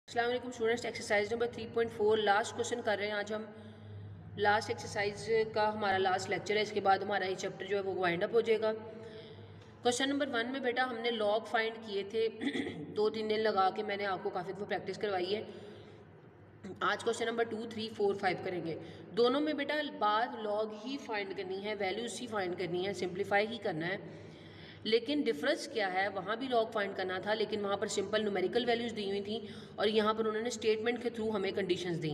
अस्सलाम वालेकुम students, exercise number 3.4 last question कर रहे हैं। आज हम लास्ट एक्सरसाइज का हमारा लास्ट लेक्चर है। इसके बाद हमारा ये चैप्टर जो है वो वाइंड अप हो जाएगा। क्वेश्चन नंबर 1 में बेटा हमने लॉग फाइंड किए थे 2-3 दिन लगा के मैंने आपको काफ़ी दफ़ा प्रैक्टिस करवाई है। आज क्वेश्चन नंबर 2, 3, 4, 5 करेंगे। दोनों में बेटा बाद लॉग ही फाइंड करनी है, वैल्यूज़ ही फाइंड करनी है, सिंप्लीफाई ही करना है। लेकिन डिफरेंस क्या है, वहाँ भी लॉग फाइंड करना था लेकिन वहाँ पर सिंपल न्यूमेरिकल वैल्यूज़ दी हुई थी और यहाँ पर उन्होंने स्टेटमेंट के थ्रू हमें कंडीशंस दी।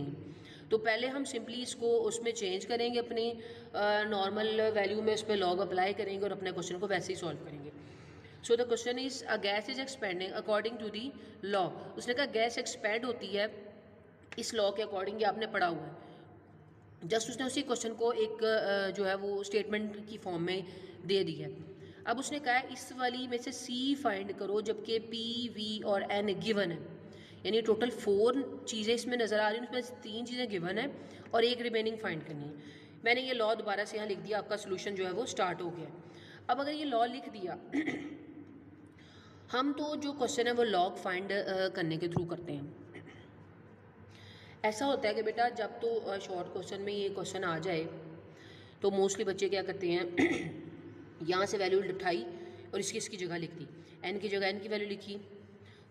तो पहले हम सिंपली इसको उसमें चेंज करेंगे, अपनी नॉर्मल वैल्यू में उस पर लॉग अप्लाई करेंगे और अपने क्वेश्चन को वैसे ही सॉल्व करेंगे। So the question is a gas is expanding according to the law. उसने कहा गैस एक्सपेंड होती है इस लॉ के अकॉर्डिंग, ये आपने पढ़ा हुआ है। जस्ट उसने उसी क्वेश्चन को एक जो है वो स्टेटमेंट की फॉर्म में दे दी है। अब उसने कहा है इस वाली में से सी फाइंड करो जबकि पी, वी और एन गिवन है। यानी टोटल 4 चीज़ें इसमें नज़र आ रही हैं, उसमें 3 चीज़ें गिवन है और एक रिमेनिंग फाइंड करनी है। मैंने ये लॉ दोबारा से यहाँ लिख दिया, आपका सोल्यूशन जो है वो स्टार्ट हो गया। अब अगर ये लॉ लिख दिया हम तो जो क्वेश्चन है वो लॉग फाइंड करने के थ्रू करते हैं। ऐसा होता है कि बेटा जब तो शॉर्ट क्वेश्चन में ये क्वेश्चन आ जाए तो मोस्टली बच्चे क्या करते हैं, यहाँ से वैल्यू उठाई और इसकी जगह लिख दी। एन की जगह एन की वैल्यू लिखी,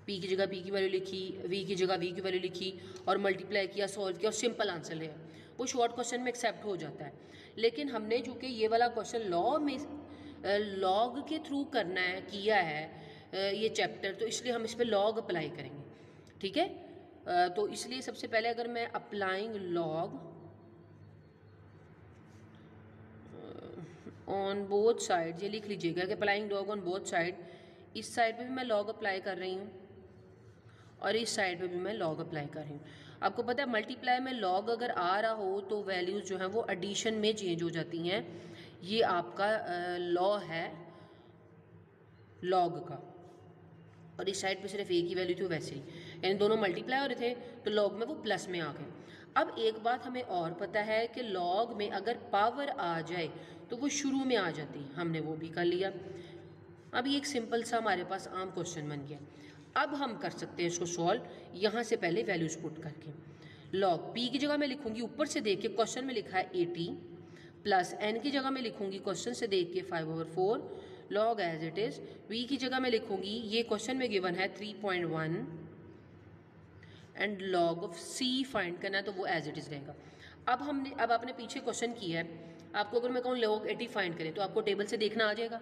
पी की जगह पी की वैल्यू लिखी, वी की जगह वी की वैल्यू लिखी और मल्टीप्लाई किया, सॉल्व किया और सिंपल आंसर लिया। वो शॉर्ट क्वेश्चन में एक्सेप्ट हो जाता है। लेकिन हमने जो कि ये वाला क्वेश्चन लॉ में लॉग के थ्रू करना है, किया है ये चैप्टर, तो इसलिए हम इस पर लॉग अप्लाई करेंगे। ठीक है, तो इसलिए सबसे पहले अगर मैं applying log on both side, ये लिख लीजिएगा कि applying log on both side. इस साइड पे भी मैं लॉग अप्लाई कर रही हूँ और इस साइड पे भी मैं लॉग अप्लाई कर रही हूँ। आपको पता है मल्टीप्लाई में लॉग अगर आ रहा हो तो वैल्यूज़ जो हैं वो एडिशन में चेंज हो जाती हैं। ये आपका लॉ है लॉग का। और इस साइड पे सिर्फ एक ही वैल्यू थी, वैसे ही यानी दोनों मल्टीप्लाई हो रहे थे तो लॉग में वो प्लस में आ गए। अब एक बात हमें और पता है कि लॉग में अगर पावर आ जाए तो वो शुरू में आ जाती, हमने वो भी कर लिया। अब ये एक सिंपल सा हमारे पास आम क्वेश्चन बन गया। अब हम कर सकते हैं इसको सॉल्व, यहाँ से पहले वैल्यूज पुट करके। लॉग पी की जगह मैं लिखूंगी ऊपर से देख के, क्वेश्चन में लिखा है 80 प्लस एन की जगह में लिखूंगी क्वेश्चन से देख के 5/4 log as it is. V की जगह में लिखूंगी, ये क्वेश्चन में गिवन है 3.1 and log of C find करना है तो वो एज इट इज रहेगा। अब आपने पीछे क्वेश्चन किया है, आपको अगर मैं कहूँ लॉग 80 फाइंड करें तो आपको टेबल से देखना आ जाएगा।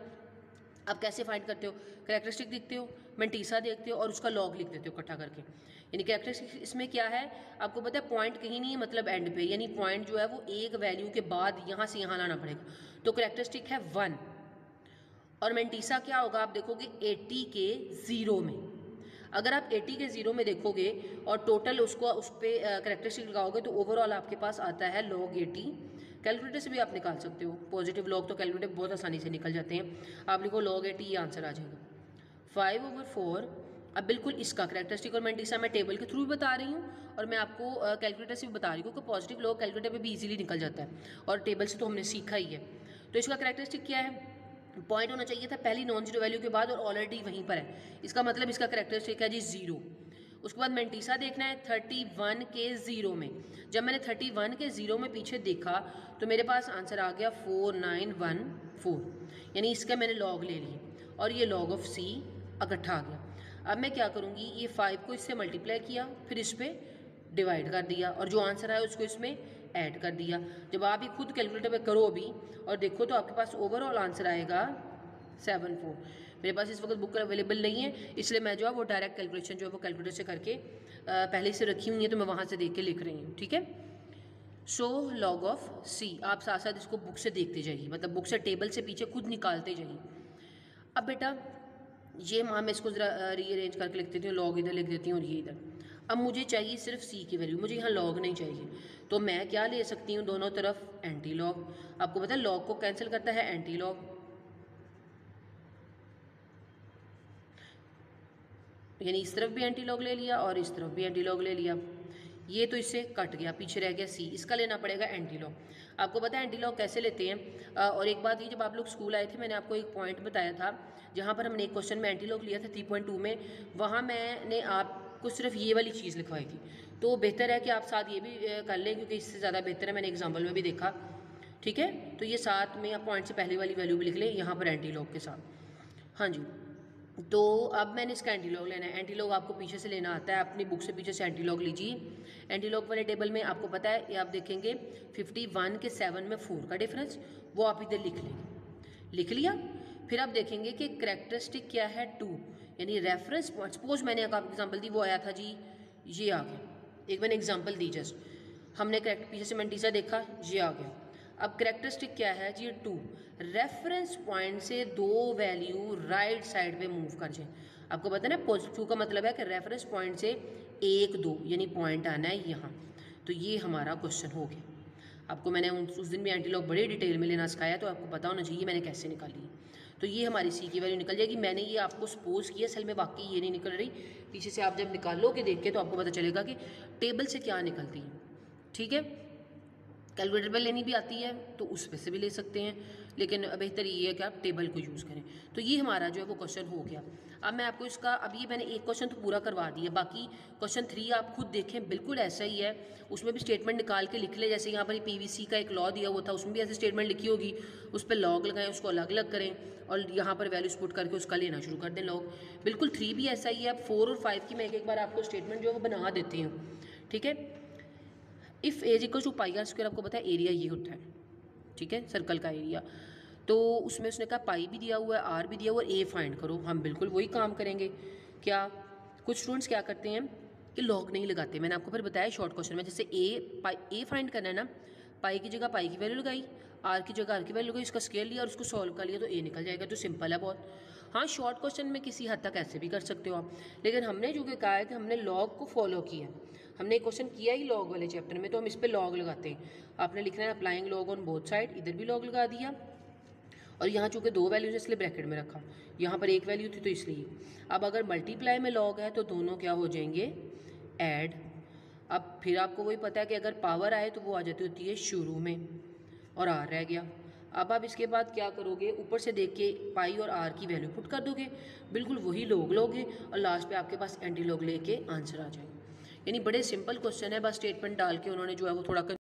आप कैसे फाइंड करते हो, कैरेक्टरिस्टिक देखते हो, मेंटीसा देखते हो और उसका लॉग लिख देते हो इकट्ठा करके। यानी कैरेक्टरिस्टिक इसमें क्या है, आपको पता है पॉइंट कहीं नहीं है, मतलब एंड पे, यानी पॉइंट जो है वो एक वैल्यू के बाद यहाँ से यहाँ लाना पड़ेगा। तो कैरेक्टरिस्टिक है 1 और मेंटीसा क्या होगा, आप देखोगे 80 के 0 में। अगर आप 80 के 0 में देखोगे और टोटल उसको उस पर कैरेक्टरिस्टिक लगाओगे तो ओवरऑल आपके पास आता है लॉग 80। कैलकुलेटर से भी आप निकाल सकते हो, पॉजिटिव लॉग तो कैलकुलेटर बहुत आसानी से निकल जाते हैं। आप लिखो लॉग 80, ये आंसर आ जाएगा 5/4। अब बिल्कुल इसका कैरेक्टरिस्टिक और मेंटीसा मैं टेबल के थ्रू भी बता रही हूँ और मैं आपको कैलकुलेटर से भी बता रही हूँ क्योंकि पॉजिटिव लॉग कैलकुलेटर पे भी इजीली निकल जाता है और टेबल से तो हमने सीखा ही है। तो इसका कैरेक्टरिस्टिक क्या है, पॉइंट होना चाहिए था पहली नॉन जीरो वैल्यू के बाद और ऑलरेडी वहीं पर है, इसका मतलब इसका कैरेक्टरिस्टिक है जी 0। उसके बाद मेंटीसा देखना है 31 के 0 में। जब मैंने 31 के 0 में पीछे देखा तो मेरे पास आंसर आ गया 4914, यानी इसका मैंने लॉग ले लिया और ये लॉग ऑफ सी इकट्ठा आ गया। अब मैं क्या करूँगी, ये 5 को इससे मल्टीप्लाई किया, फिर इस पर डिवाइड कर दिया और जो आंसर आया उसको इसमें ऐड कर दिया। जब आप ये खुद कैलकुलेटर पे करो अभी और देखो तो आपके पास ओवरऑल आंसर आएगा 74। मेरे पास इस वक्त बुक अवेलेबल नहीं है इसलिए मैं जो है वो डायरेक्ट कैलकुलेशन जो है वो कैलकुलेटर से करके पहले से रखी हुई है तो मैं वहाँ से देख के लिख रही हूँ। ठीक है, सो लॉग ऑफ सी आप साथ साथ इसको बुक से देखते जाइए, मतलब बुक से टेबल से पीछे खुद निकालते जाइए। अब बेटा ये मैं इसको ज़रा रीअरेंज करके लिख देती हूँ, लॉग इधर लिख देती हूँ और ये इधर। अब मुझे चाहिए सिर्फ सी की वैल्यू, मुझे यहाँ लॉग नहीं चाहिए, तो मैं क्या ले सकती हूँ, दोनों तरफ एंटी लॉग। आपको पता है लॉग को कैंसिल करता है एंटी लॉग, यानी इस तरफ भी एंटी लॉग ले लिया और इस तरफ भी एंटी लॉग ले लिया। ये तो इससे कट गया, पीछे रह गया सी, इसका लेना पड़ेगा एंटी लॉग। आपको पता है एंटी लॉग कैसे लेते हैं, और एक बात ये, जब आप लोग स्कूल आए थे मैंने आपको एक पॉइंट बताया था जहाँ पर हमने एक क्वेश्चन में एंटी लॉग लिया था 3.2 में। वहाँ मैंने आप आपको सिर्फ ये वाली चीज़ लिखवाई थी। तो बेहतर है कि आप साथ ये भी कर लें, क्योंकि इससे ज़्यादा बेहतर है, मैंने एग्जाम्पल में भी देखा। ठीक है, तो ये साथ में आप पॉइंट से पहले वाली वैल्यू भी लिख लें यहाँ पर एंटी लॉग के साथ। हाँ जी, तो अब मैंने इसका एंटी लॉग लेना है। एंटी लॉग आपको पीछे से लेना आता है, अपनी बुक से पीछे से एंटी लॉग लीजिए। एंटी लॉग वाले टेबल में आपको पता है, ये आप देखेंगे 51 के 7 में 4 का डिफरेंस, वो आप इधर लिख लेंगे। लिख लिया, फिर आप देखेंगे कि करेक्टरिस्टिक क्या है 2, यानी रेफरेंस पॉइंट। सपोज मैंने आपको एग्जाम्पल दी, वो आया था जी ये आ गया, एक मैंने एग्जाम्पल दी जस्ट, हमने करेक्ट पीछे से मैंने टीचर देखा, ये आ गया। अब करेक्टरिस्टिक क्या है जी 2, रेफरेंस पॉइंट से 2 वैल्यू राइट साइड पे मूव कर जाए। आपको पता है ना, पॉजिटिव का मतलब है कि रेफरेंस पॉइंट से 1 2 यानी पॉइंट आना है यहाँ। तो ये हमारा क्वेश्चन हो गया। आपको मैंने उस दिन भी एंटी लॉग बड़े डिटेल में लेना सिखाया, तो आपको पता होना चाहिए मैंने कैसे निकाली। तो ये हमारी सी की वैल्यू निकल जाएगी। मैंने ये आपको सपोज किया, असल में वाकई ये नहीं निकल रही। पीछे से आप जब निकालोगे देख के तो आपको पता चलेगा कि टेबल से क्या निकलती है। ठीक है, कैलकुलेटर पर लेनी भी आती है तो उस पर से भी ले सकते हैं, लेकिन बेहतर ये है कि आप टेबल को यूज़ करें। तो ये हमारा जो है वो क्वेश्चन हो गया। अब मैं आपको इसका, अब ये मैंने एक क्वेश्चन तो पूरा करवा दिया, बाकी क्वेश्चन 3 आप खुद देखें, बिल्कुल ऐसा ही है। उसमें भी स्टेटमेंट निकाल के लिख ले, जैसे यहाँ पर PVC का एक लॉ दिया हुआ था, उसमें भी ऐसे स्टेटमेंट लिखी होगी, उस पर लॉग लगाएं, उसको अलग अलग करें और यहाँ पर वैल्यूज पुट करके उसका लेना शुरू कर दें लॉग। बिल्कुल 3 भी ऐसा ही है। अब 4 और 5 की मैं एक बार आपको स्टेटमेंट जो है वो बना देती हूँ। ठीक है, if S equal to pi R square, आपको पता है एरिया ये होता है। ठीक है, सर्कल का एरिया। तो उसमें उसने कहा पाई भी दिया हुआ है, आर भी दिया हुआ है, ए फाइंड करो। हम बिल्कुल वही काम करेंगे। क्या कुछ स्टूडेंट्स क्या करते हैं कि लॉग नहीं लगाते। मैंने आपको फिर बताया शॉर्ट क्वेश्चन में, जैसे ए फाइंड करना है ना, पाई की जगह पाई की वैल्यू लगाई, आर की जगह आर की वैल्यू लगाई, इसका स्केयर लिया और उसको सॉल्व कर लिया तो ए निकल जाएगा। तो सिंपल है बहुत। हाँ, शॉर्ट क्वेश्चन में किसी हद तक ऐसे भी कर सकते हो आप, लेकिन हमने जो कि कहा है कि हमने लॉग को फॉलो किया। हमने एक क्वेश्चन किया ही लॉग वाले चैप्टर में, तो हम इस पर लॉग लगाते हैं। आपने लिखना है applying log on both side, इधर भी लॉग लगा दिया और यहाँ चूँकि 2 वैल्यूज इसलिए ब्रैकेट में रखा, यहाँ पर 1 वैल्यू थी तो इसलिए। अब अगर मल्टीप्लाई में लॉग है तो दोनों क्या हो जाएंगे, ऐड। अब फिर आपको वही पता है कि अगर पावर आए तो वो आ जाती होती है शुरू में, और आर रह गया। अब आप इसके बाद क्या करोगे, ऊपर से देख के पाई और आर की वैल्यू पुट कर दोगे, बिल्कुल वही लॉग लोगे और लास्ट पे आपके पास एंटी लॉग लेके आंसर आ जाएगा। यानी बड़े सिंपल क्वेश्चन है, बस स्टेटमेंट डाल के उन्होंने जो है वो थोड़ा